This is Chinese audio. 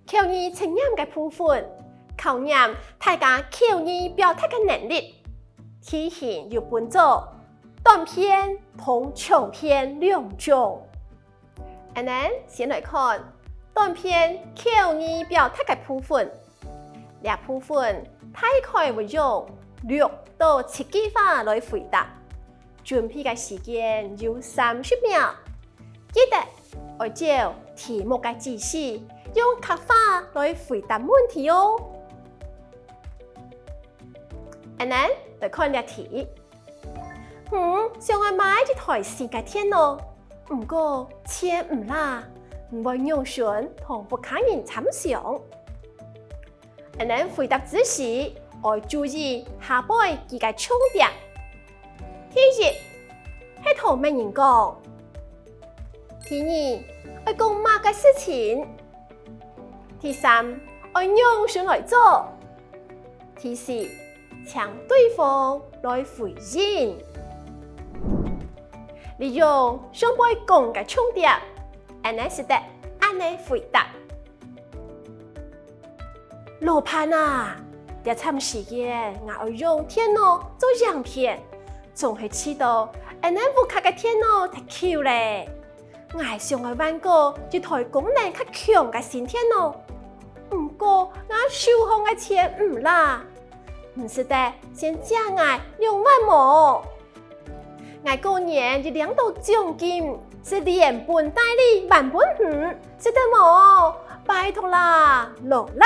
口語稱驗嘅部分，考驗大家口語表達嘅能力。題型有分做短篇同長篇兩種。先來看短篇口語表達嘅部分，呢部分大概會用6到7句話來回答。準備嘅時間有30秒，記得按照題目嘅指示，用客話來回答問題哦。來看呢題，想要買一台新嘅電腦，不過錢唔啦，唔會用錢同不卡人參詳。回答之時要注意下背記嘅重點。第一，係同咩人講？第二，要講乜嘅事情？第三，要用錢來做。第四，請對方來回應。利用上背講嘅重點，是得按呢回答。老闆啊，要參時間，我要用電腦做樣片。總係知道，副卡嘅電腦太舊咧。我想要換個一台功能較強嘅新電腦，不過我手上嘅錢唔啦，唔是得先借我2萬毛。我過年就領到獎金，是連本帶利1萬本，是得冇？拜託啦，落力。